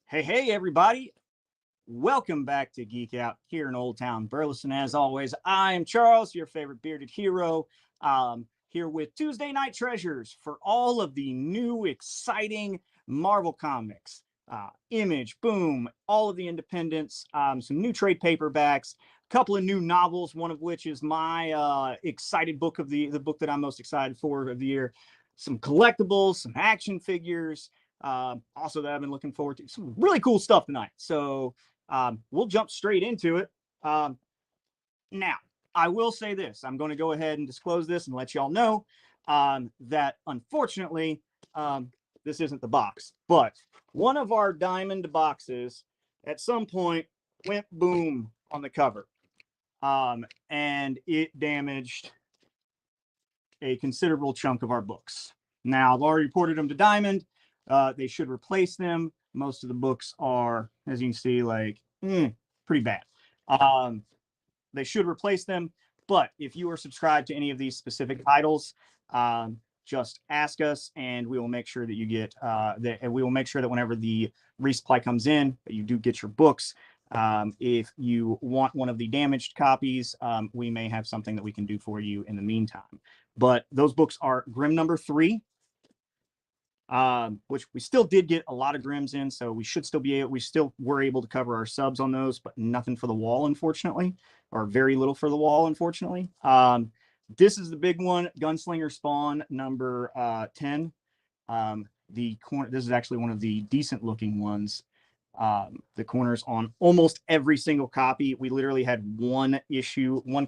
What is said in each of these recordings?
Hey, everybody. Welcome back to Geek Out here in Old Town Burleson. As always, I am Charles, your favorite bearded hero, here with Tuesday Night Treasures for all of the new, exciting Marvel comics. Image, Boom, all of the independents, some new trade paperbacks, a couple of new novels, one of which is my excited book of the book that I'm most excited for of the year. Some collectibles, some action figures, also that I've been looking forward to. Some really cool stuff tonight. So we'll jump straight into it. Now, I will say this. I'm going to go ahead and disclose this and let y'all know that unfortunately, this isn't the box. But one of our diamond boxes at some point went boom on the cover. And it damaged a considerable chunk of our books. Now, I've already reported them to Diamond. They should replace them. Most of the books are, as you can see, like pretty bad. They should replace them. But if you are subscribed to any of these specific titles, just ask us, and we will make sure that you get and we will make sure that whenever the resupply comes in, that you do get your books. If you want one of the damaged copies, we may have something that we can do for you in the meantime. But those books are Grimm number 3, which we still did get a lot of Grimms in, so we should still be able, we still were able to cover our subs on those, but nothing for the wall, unfortunately, or very little for the wall, unfortunately. This is the big one, Gunslinger Spawn number 10. The corner, this is actually one of the decent looking ones. The corners on almost every single copy. We literally had one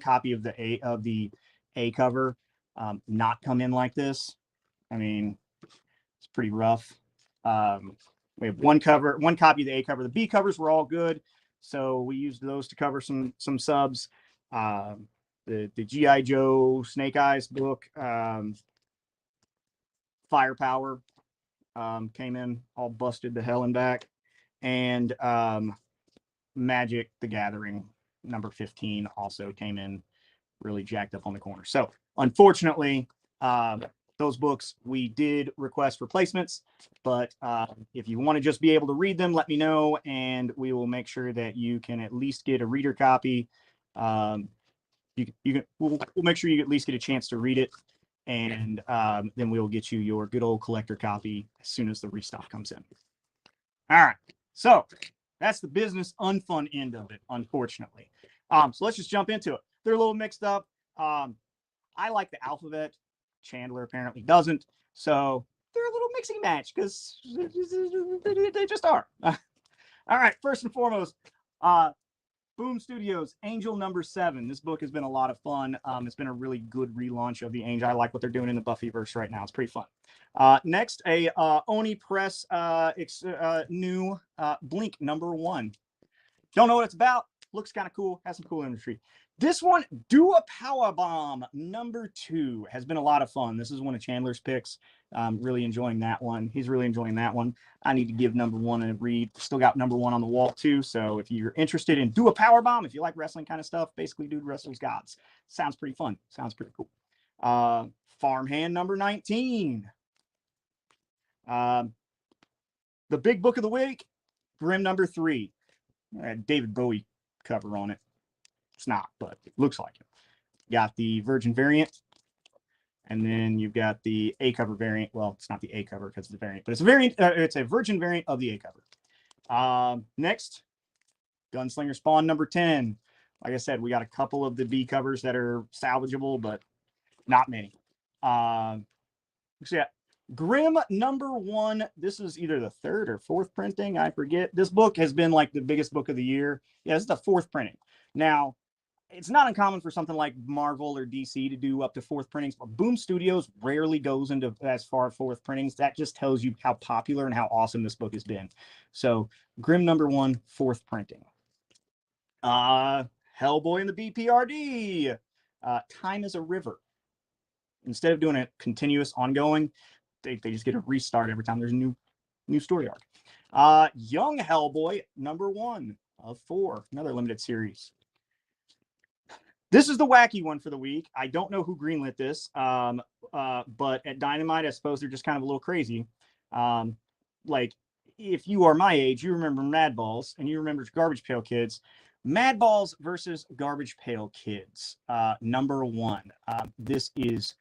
copy of the A cover not come in like this. I mean, it's pretty rough. We have one copy of the A cover. The B covers were all good, so we used those to cover some subs. The G.I. Joe Snake Eyes book, Firepower, came in all busted to hell and back, and Magic the Gathering number 15 also came in really jacked up on the corner. So unfortunately, those books we did request replacements, but if you want to just be able to read them, let me know, and we will make sure that you can at least get a reader copy. We'll make sure you at least get a chance to read it, and then we'll get you your good old collector copy as soon as the restock comes in. All right, so that's the business unfun end of it, unfortunately. So let's just jump into it. They're a little mixed up. I like the alphabet. Chandler apparently doesn't. So they're a little mixing match because they just are. All right, first and foremost, Boom Studios, Angel number 7. This book has been a lot of fun. It's been a really good relaunch of the Angel. I like what they're doing in the Buffyverse right now. It's pretty fun. Next, a Oni Press new Blink number 1. Don't know what it's about. Looks kind of cool. Has some cool imagery. This one, Do a Power Bomb number 2, has been a lot of fun. This is one of Chandler's picks. I'm really enjoying that one. He's really enjoying that one. I need to give number 1 a read. Still got number 1 on the wall too. So if you're interested in Do a Power Bomb, if you like wrestling kind of stuff, basically Dude Wrestles Gods. Sounds pretty fun. Sounds pretty cool. Farmhand number 19. The big book of the week, Grimm number 3. David Bowie cover on it. It's not, but it looks like it. Got the Virgin variant, and then you've got the A cover variant. Well, it's not the A cover because it's a variant, but it's a variant. It's a Virgin variant of the A cover. Next, Gunslinger Spawn number 10. Like I said, we got a couple of the B covers that are salvageable, but not many. So yeah, Grimm number 1. This is either the 3rd or 4th printing. I forget. This book has been like the biggest book of the year. Yeah, this is the 4th printing. Now, it's not uncommon for something like Marvel or DC to do up to 4th printings, but Boom Studios rarely goes into as far 4th printings. That just tells you how popular and how awesome this book has been. So, Grimm number 1, 4th printing. Hellboy and the BPRD. Time is a River. Instead of doing a continuous ongoing, they just get a restart every time there's a new story arc. Young Hellboy number 1 of 4, another limited series. This is the wacky one for the week. I don't know who greenlit this, but at Dynamite, I suppose they're just kind of a little crazy. Like, if you are my age, you remember Mad Balls and you remember Garbage Pail Kids. Mad Balls versus Garbage Pail Kids. Number one. This is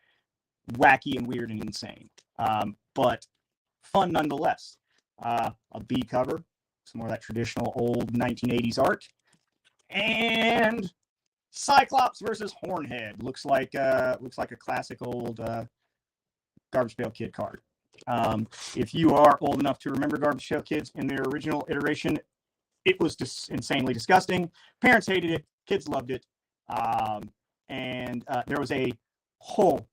wacky and weird and insane, but fun nonetheless. A B cover, some more of that traditional old 1980s art, and Cyclops versus Hornhead. Looks like a classic old Garbage Pail Kid card. If you are old enough to remember Garbage Pail Kids in their original iteration, it was just insanely disgusting. Parents hated it, kids loved it, and there was a whole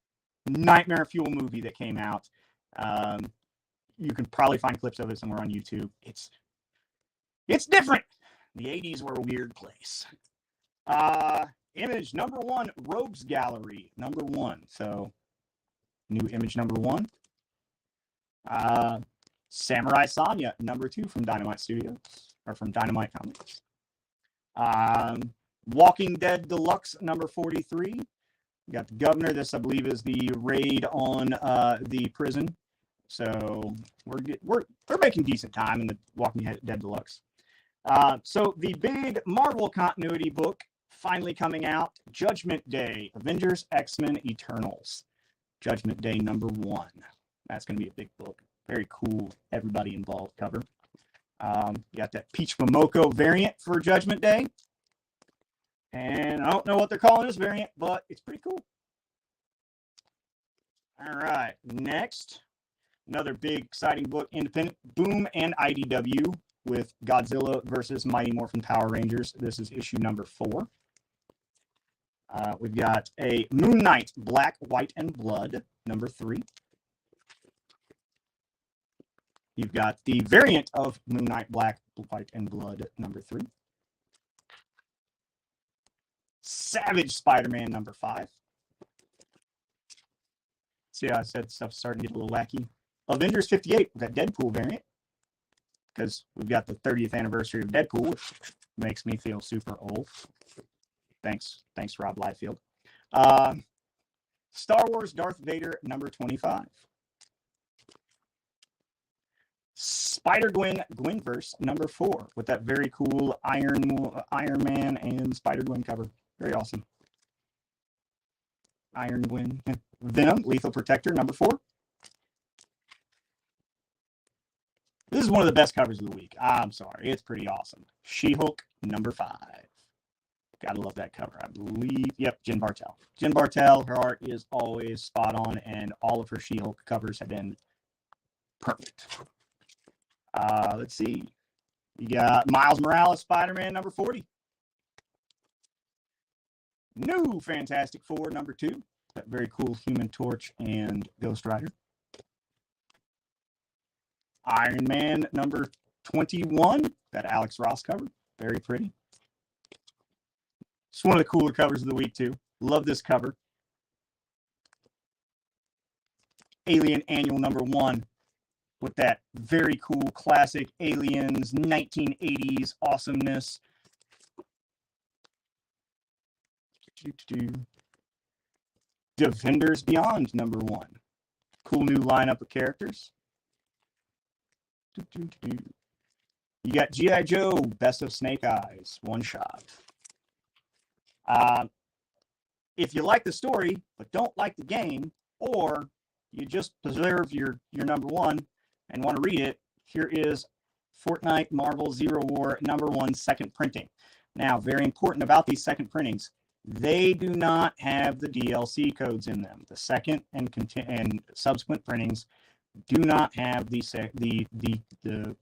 nightmare fuel movie that came out. You can probably find clips of it somewhere on YouTube. It's different. The 80s were a weird place. Image number one, Rogues Gallery number one. So new image number one. Samurai Sonya number two from Dynamite Studios, or from Dynamite Comics. Walking Dead Deluxe number 43. We got the Governor. This, I believe, is the raid on the prison. So we're making decent time in the Walking Dead Deluxe. So the big Marvel continuity book finally coming out. Judgment Day, Avengers, X-Men, Eternals. Judgment Day number one. That's going to be a big book. Very cool, everybody involved cover. You got that Peach Momoko variant for Judgment Day. And I don't know what they're calling this variant, but it's pretty cool. All right, next, another big, exciting book, independent, Boom and IDW with Godzilla versus Mighty Morphin Power Rangers. This is issue number 4. We've got a Moon Knight, Black, White, and Blood, number 3. You've got the variant of Moon Knight, Black, White, and Blood, number 3. Savage Spider-Man, number 5. See how I said stuff's starting to get a little wacky. Avengers 58, we've got Deadpool variant, because we've got the 30th anniversary of Deadpool, which makes me feel super old. Thanks, Rob Liefeld. Star Wars Darth Vader, number 25. Spider-Gwen Gwenverse, number 4, with that very cool Iron Man and Spider-Gwen cover. Very awesome. Iron Gwen. Venom, Lethal Protector, number 4. This is one of the best covers of the week. I'm sorry. It's pretty awesome. She-Hulk, number 5. Gotta love that cover. I believe, yep, Jen Bartel. Jen Bartel, her art is always spot on, and all of her She-Hulk covers have been perfect. Let's see. You got Miles Morales, Spider-Man, number 40. New Fantastic Four, number 2. That very cool Human Torch and Ghost Rider. Iron Man, number 21. That Alex Ross cover. Very pretty. It's one of the cooler covers of the week, too. Love this cover. Alien Annual number 1. With that very cool classic Aliens 1980s awesomeness. Defenders Beyond number 1. Cool new lineup of characters. You got G.I. Joe, Best of Snake Eyes, one shot. If you like the story but don't like the game, or you just preserve your number 1 and want to read it, here is Fortnite Marvel Zero War number 1 second printing. Now, very important about these second printings, they do not have the DLC codes in them. The second and subsequent printings do not have the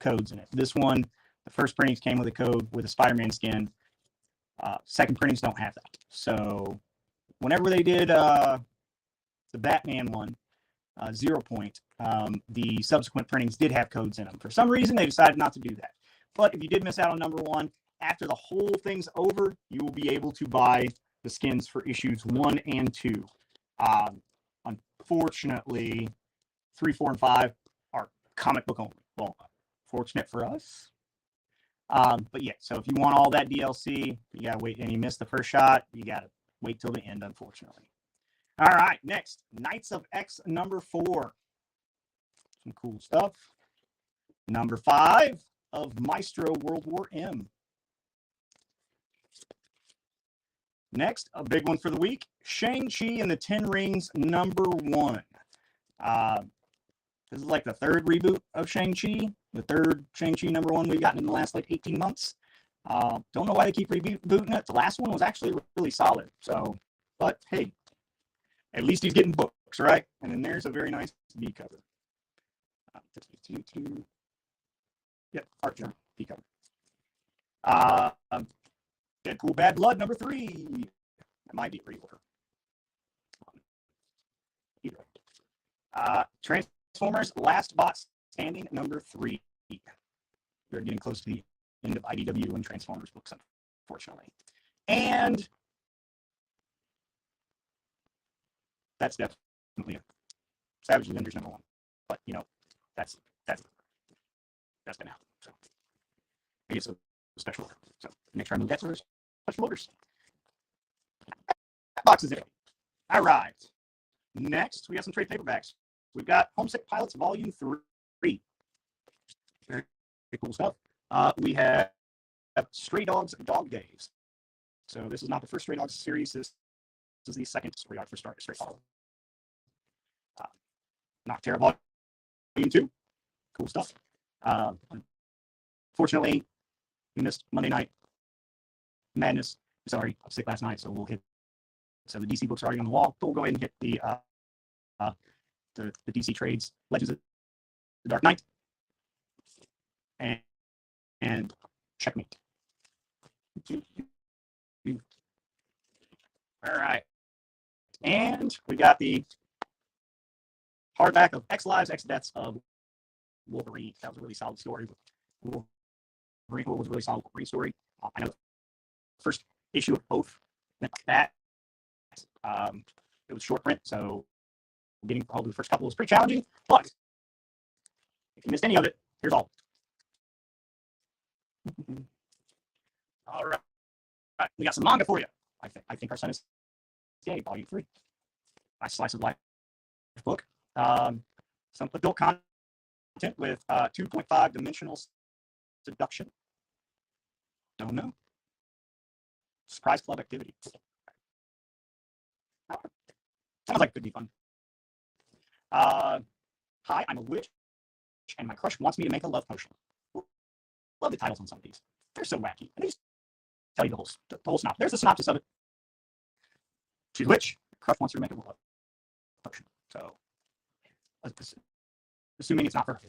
codes in it. This one, the first printings came with a code with a Spider-Man skin. Second printings don't have that. So whenever they did the Batman one, 0 Point, the subsequent printings did have codes in them. For some reason, they decided not to do that. But if you did miss out on number 1, after the whole thing's over, you will be able to buy the skins for issues 1 and 2. Unfortunately, 3, 4, and 5 are comic book only. Well, fortunate for us. But yeah, so if you want all that DLC, you gotta wait, and you missed the first shot, you gotta wait till the end, unfortunately. All right, next, Knights of X number 4. Some cool stuff. Number 5 of Maestro World War M. Next, a big one for the week, Shang-Chi and the Ten Rings number 1. This is like the third reboot of Shang-Chi, the third Shang-Chi number 1 we've gotten in the last like 18 months. Don't know why they keep rebooting it. The last one was actually really solid. So, but hey, at least he's getting books, right? And then there's a very nice B cover. Yep, art journal, B cover. Deadpool Bad Blood number 3. That might be a reorder. Transformers Last Bot Standing number 3. We're getting close to the end of IDW and Transformers books, unfortunately. And that's definitely it. Savage Avengers number 1. But you know, that's been out. So I guess a special order. So next time we get to special orders. That box is it. All right. Next, we got some trade paperbacks. We've got Homesick Pilots Volume 3. Very cool stuff. We have Stray Dogs Dog Days. So this is not the first Stray Dogs series. This is the second Stray Dogs for Stray Dogs. Nocterra Volume 2. Cool stuff. Fortunately, we missed Monday Night Madness. Sorry, I was sick last night, so we'll hit. So the DC books are already on the wall. So we'll go ahead and hit the DC trades, Legends of the Dark Knight, and Checkmate. All right, and we got the hardback of X Lives, X Deaths of Wolverine. That was a really solid story. Wolverine was a really solid Wolverine story. I know the first issue of both went like that. It was short print, so getting probably the first couple was pretty challenging. But if you missed any of it, here's all. All right, we got some manga for you. I think Our Son is Gay, Volume 3. Nice slice of life book. Some adult content with 2.5 dimensional seduction. Don't know. Surprise club activity. Sounds like it could be fun. Hi, I'm a witch, and my crush wants me to make a love potion. Love the titles on some of these. They're so wacky. And they just tell you the whole synopsis. There's the synopsis of it. She's a witch. Crush wants her to make a love potion. So, assuming it's not for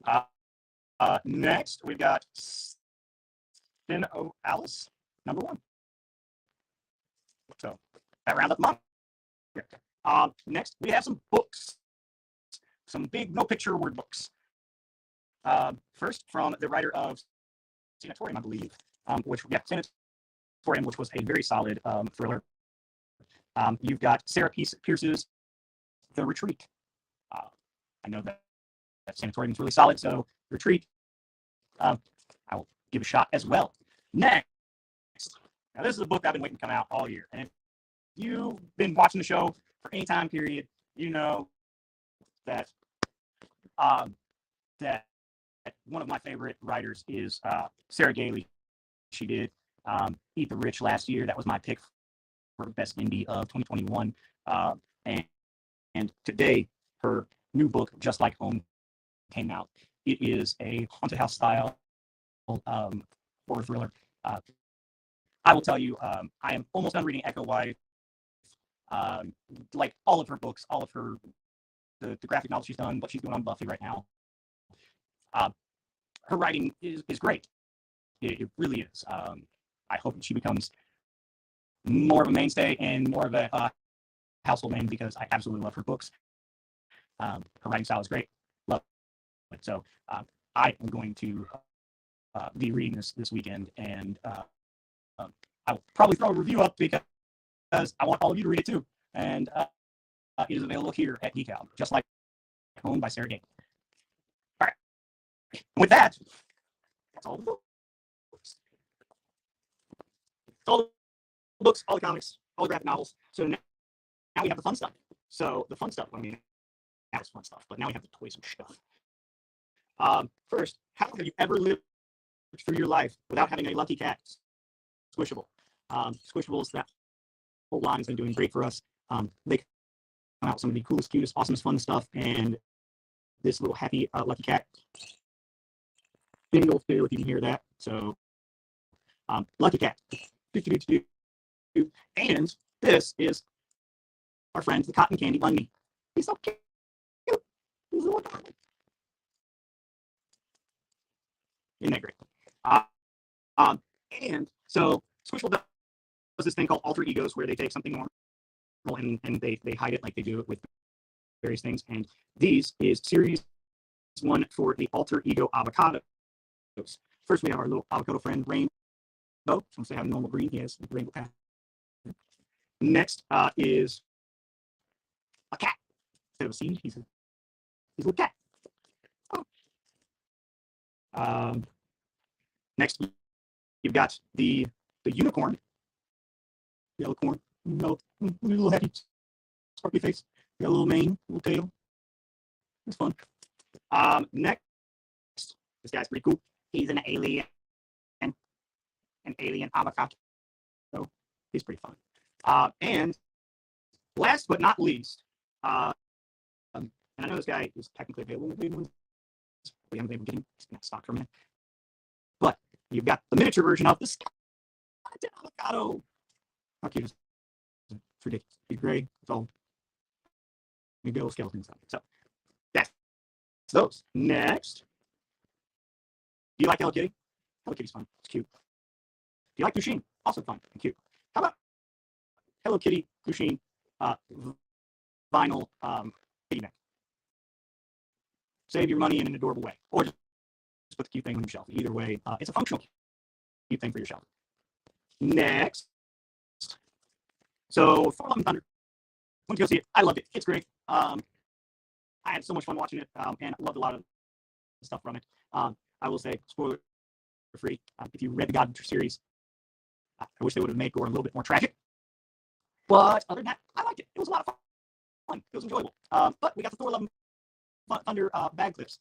her. Next, we've got Sin O Alice, number 1. So, that round up the month. Next, we have some books. Some big no-picture word books. First, from the writer of Sanatorium, I believe, Sanatorium, which was a very solid thriller. You've got Sarah Pierce's The Retreat. I know that Sanatorium is really solid, so Retreat, I will give a shot as well. Next, now this is a book I've been waiting to come out all year, and if you've been watching the show for any time period, you know that that one of my favorite writers is Sarah Gailey. She did Eat the Rich last year. That was my pick for best indie of 2021. And today, her new book, Just Like Home, came out. It is a haunted house style horror thriller. I will tell you, I am almost done reading Echo Wife. Like all of her books, all of her the graphic novels she's done, what she's doing on Buffy right now. Her writing is great. It really is. I hope she becomes more of a mainstay and more of a household name because I absolutely love her books. Her writing style is great. Love it. So I am going to be reading this weekend, and I will probably throw a review up because I want all of you to read it too. And it is available here at Geek Out, Just Like Home by Sarah Gailey. All right. With that, that's all the books. All the books, all the comics, all the graphic novels. So now we have the fun stuff. So the fun stuff, I mean, that was fun stuff, but now we have the toys and stuff. First, how have you ever lived through your life without having a Lucky Cat Squishable? Squishables, that whole line has been doing great for us. They come out with some of the coolest, cutest, awesomest, fun stuff, and this little happy Lucky Cat jingle too, if you can hear that. So, Lucky Cat. And this is our friend, the Cotton Candy Bunny. He's so cute. He's a little darling. Isn't that great? And so Squishable does this thing called alter egos, where they take something normal and they hide it like they do it with various things. And these is series 1 for the alter ego avocados. First, we have our little avocado friend, Rainbow. So instead of having normal green, he has rainbow pattern. Next is a cat. Instead of a seed, he's a little cat. Next, you've got the unicorn. Yellow corn. Little happy, sparkly face. Got a little mane, little tail. It's fun. Next, this guy's pretty cool. He's an alien avocado. So he's pretty fun. And last but not least, and I know this guy is technically available in the big ones. We haven't been able to get him. He's not stocked for a minute. But you've got the miniature version of this avocado. How cute is it? It's ridiculous. He's gray. It's all maybe little skeletons on it. So that's those. Next. Do you like Hello Kitty? Hello Kitty's fun. It's cute. Do you like Pusheen? Also fun and cute. How about Hello Kitty Pusheen vinyl kitty bank? Save your money in an adorable way, or just put the cute thing on your shelf. Either way, it's a functional cute thing for your shelf. Next, so Thor: Love and Thunder. Went to go see it. I loved it. It's great. I had so much fun watching it, and loved a lot of stuff from it. I will say, spoiler free, if you read the God series, I wish they would have made Gore a little bit more tragic. But other than that, I liked it. It was a lot of fun. It was enjoyable. But we got the Thor: Love and Thunder bag clips.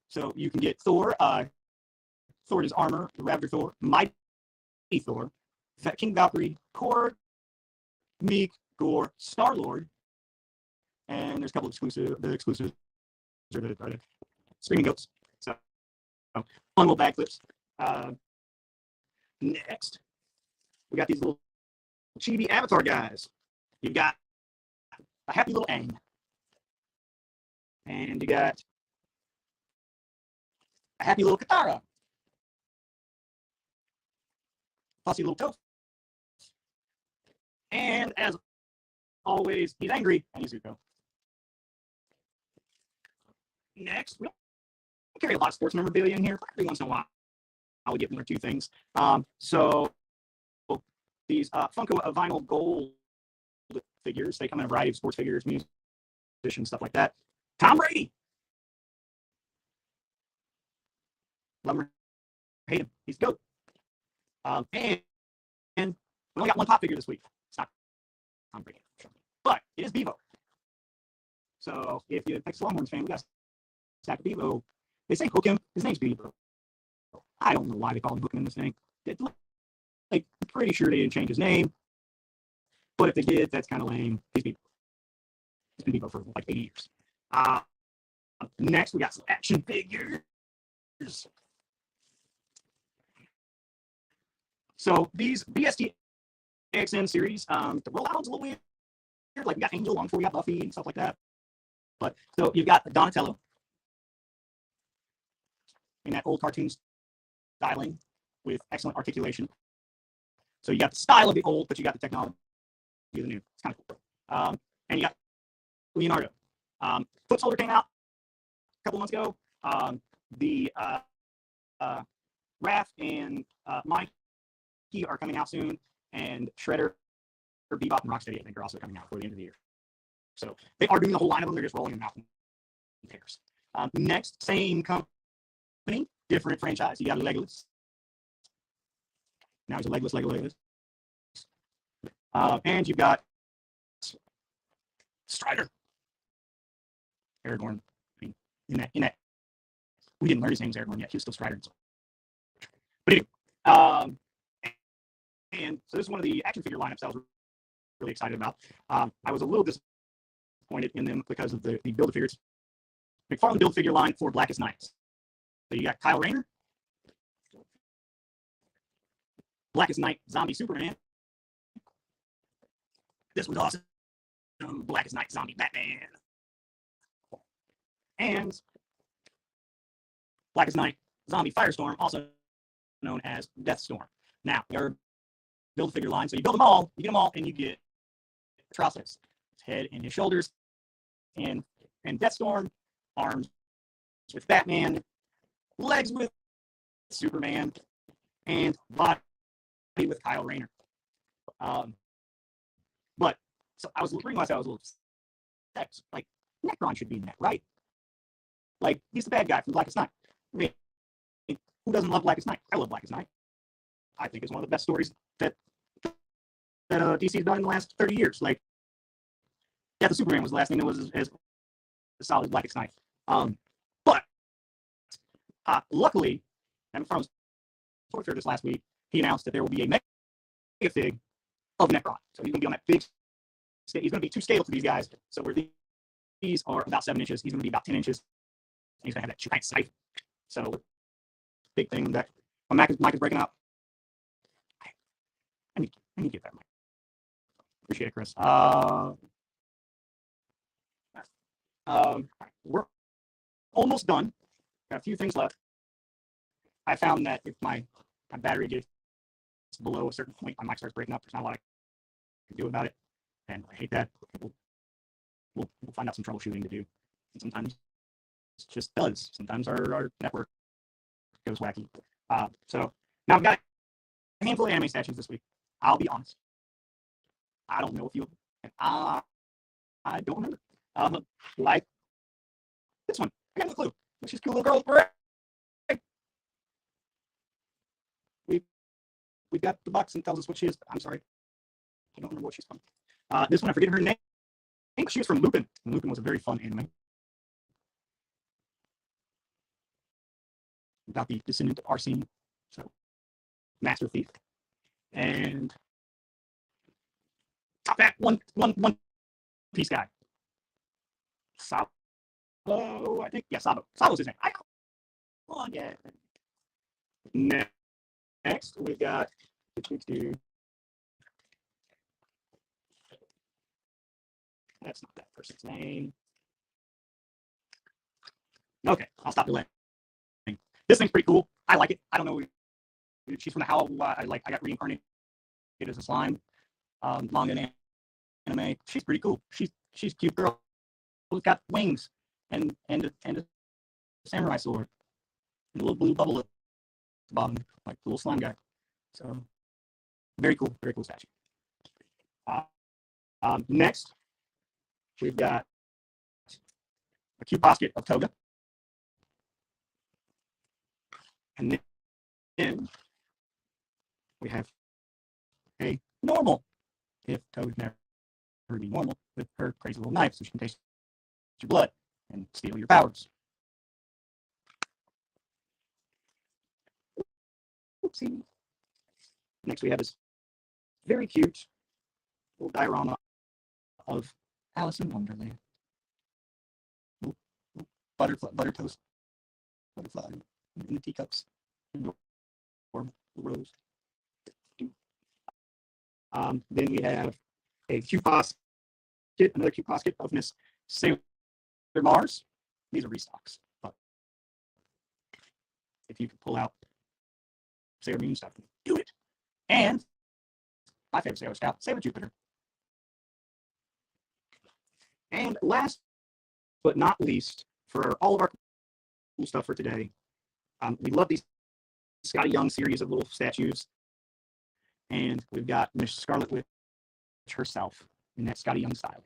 So you can get Thor, Thor is armor, Ravager Thor, Mighty Thor, King Valkyrie, Korg, Meek, Gore, Star Lord, and there's a couple of exclusives. The exclusives are the Screaming Goats. So fun little bag clips. Next, we got these little chibi avatar guys. You've got a happy little Aang. And you got a happy little Katara. Fussy little Toph. And as always, he's angry and he's Zuko. Next, we don't carry a lot of sports memorabilia in here, but every once in a while I would get one or two things. So these Funko vinyl gold figures, they come in a variety of sports figures, musicians, stuff like that. Tom Brady. Love him or hate him. He's the GOAT. And we only got one pop figure this week. It's not Tom Brady, but it is Bevo. So if you're a Texas Longhorns fan, we got a stack of Bevo. They say hook him. His name's Bevo. I don't know why they call him hook him in this thing. Like, I'm pretty sure they didn't change his name. But if they did, that's kind of lame. He's Bevo. He's been Bevo for like 80 years. Next, we got some action figures. So these BST AXN series, the rollout's a little weird. Like, we got Angel long before we got Buffy and stuff like that. But so you've got Donatello in that old cartoon styling with excellent articulation. So you got the style of the old, but you got the technology of the new. It's kind of cool. And you got Leonardo. Foot Soldier came out a couple months ago. The Raph and Mikey are coming out soon, and Shredder, or Bebop, and Rocksteady, I think, are also coming out before the end of the year. So they are doing the whole line of them. They're just rolling them out in pairs. Next, same company, different franchise. You got Legolas. Now he's a legless Legolas. And you've got Strider. Aragorn. I mean, in that we didn't learn his name as Aragorn yet. He was still Strider. But anyway, and so this is one of the action figure lineups I was really excited about. I was a little disappointed in them because of the Build-A-Figures. McFarlane Build-Figure line for Blackest Night. So you got Kyle Rayner, Blackest Night Zombie Superman. This was awesome. Blackest Night Zombie Batman. And Blackest Night Zombie Firestorm, also known as Deathstorm. Now, your Build-A-Figure line, so you build them all, you get them all, and you get Atrocitus, his head and his shoulders, and Deathstorm, arms with Batman, legs with Superman, and body with Kyle Rayner. But so I was realizing I was a little upset. Like, Necron should be in that, right? Like, he's the bad guy from Blackest Night. I mean, who doesn't love Blackest Night? I love Blackest Night. I think it's one of the best stories that DC's done in the last 30 years. Like, yeah, the Superman was the last thing that was as solid as Blackest Night. But luckily, and from Toy Fair this last week, he announced that there will be a mega fig of Necron. So he's going to be on that big scale. He's going to be to scale for these guys. So where these are about 7 inches, he's going to be about 10 inches. And he's going to have that giant scythe. So big thing that when Mike is breaking up. I need to get that, Mike. Appreciate it, Chris. We're almost done. Got a few things left. I found that if my battery gets below a certain point, my mic starts breaking up. There's not a lot I can do about it, and I hate that. We'll find out some troubleshooting to do. And sometimes it just does. Sometimes our network goes wacky. So now I've got a handful of anime statues this week. I'll be honest. I don't know a few of them. I don't remember. Like this one. I got no clue. She's a cool little girl. Right? We've got the box and tells us what she is. I'm sorry. I don't remember what she's from. This one, I forget her name. I think she was from Lupin. And Lupin was a very fun anime. About the descendant of Arsene. So, Master Thief. And top that one piece guy. Sabo, I think. Yeah, Sabo. Sabo's his name. I know. Oh, yeah. Next, we got. That's not that person's name. Okay, I'll stop delaying. This thing's pretty cool. I like it. I don't know. She's from the Howl. I got reincarnated as a slime. Manga and anime. She's pretty cool. She's a cute girl who's got wings and a samurai sword and a little blue bubble at the bottom, like the little slime guy. So very cool statue. Next, we've got a cute basket of Toga. And then we have a normal, if Toad never be normal, with her crazy little knife so she can taste your blood and steal your powers. Oopsie. Next we have this very cute little diorama of Alice in Wonderland. Butter toast. Butterfly in the teacups. Or rose. Then we have a cute basket, another cute basket of Miss Sailor Mars. These are restocks, but if you could pull out Sailor Moon stuff, do it. And my favorite Sailor Scout, Sailor Jupiter. And last but not least, for all of our cool stuff for today, we love these Scotty Young series of little statues. And we've got Miss Scarlet Witch herself in that Scotty Young style.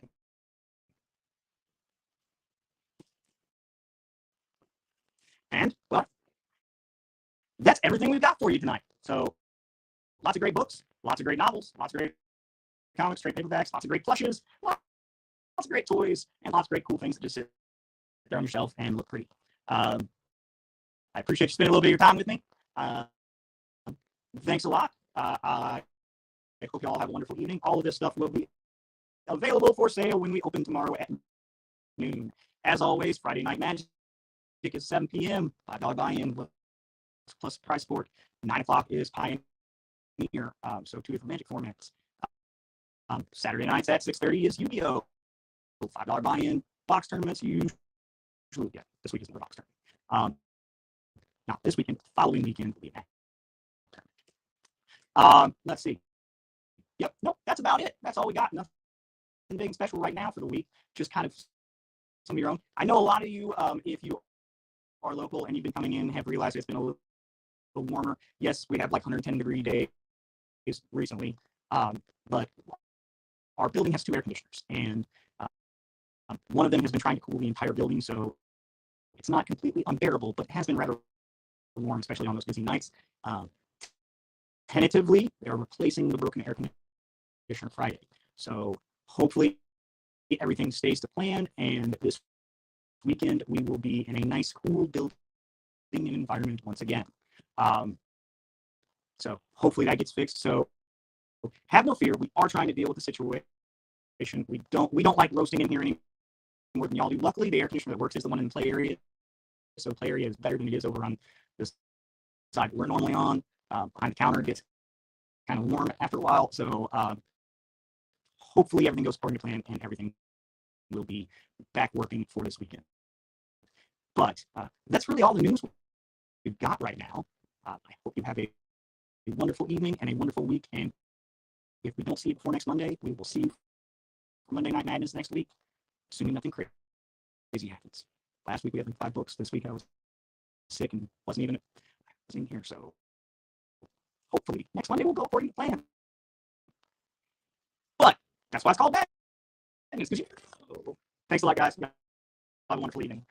And, well, that's everything we've got for you tonight. So, lots of great books, lots of great novels, lots of great comics, great paperbacks, lots of great plushes, lots of great toys, and lots of great cool things that just sit there on your shelf and look pretty. I appreciate you spending a little bit of your time with me. Thanks a lot. I hope you all have a wonderful evening. All of this stuff will be available for sale when we open tomorrow at noon. As always, Friday Night Magic is 7 p.m. $5 buy-in plus price sport. 9 o'clock is Pioneer. So 2 different Magic formats. Saturday nights at 6:30 is Yu-Gi-Oh! $5 buy-in. Box tournaments usually, yeah, this week is the box tournament. Not this weekend, following weekend will be that. Let's see. Yep, nope, that's about it. That's all we got. Nothing big and special right now for the week. Just kind of some of your own. I know a lot of you, if you are local and you've been coming in, have realized it's been a little warmer. Yes, we have like 110-degree days recently, but our building has 2 air conditioners, and one of them has been trying to cool the entire building, so it's not completely unbearable, but it has been rather warm, especially on those busy nights. Tentatively, they're replacing the broken air conditioner Friday, so hopefully everything stays to plan, and this weekend we will be in a nice, cool building environment once again. So hopefully that gets fixed. So have no fear. We are trying to deal with the situation. We don't like roasting in here any more than y'all do. Luckily, the air conditioner that works is the one in the play area. So play area is better than it is over on this side we're normally on. Behind the counter, it gets kind of warm after a while. So hopefully everything goes according to plan and everything will be back working for this weekend. But that's really all the news we've got right now. I hope you have a wonderful evening and a wonderful week. And if we don't see you before next Monday, we will see you for Monday Night Madness next week, assuming nothing crazy happens. Last week we had like 5 books. This week I was sick and wasn't in here. So hopefully next Monday we'll go according to plan. But that's why it's called Madness. Thanks a lot, guys. Have a wonderful evening.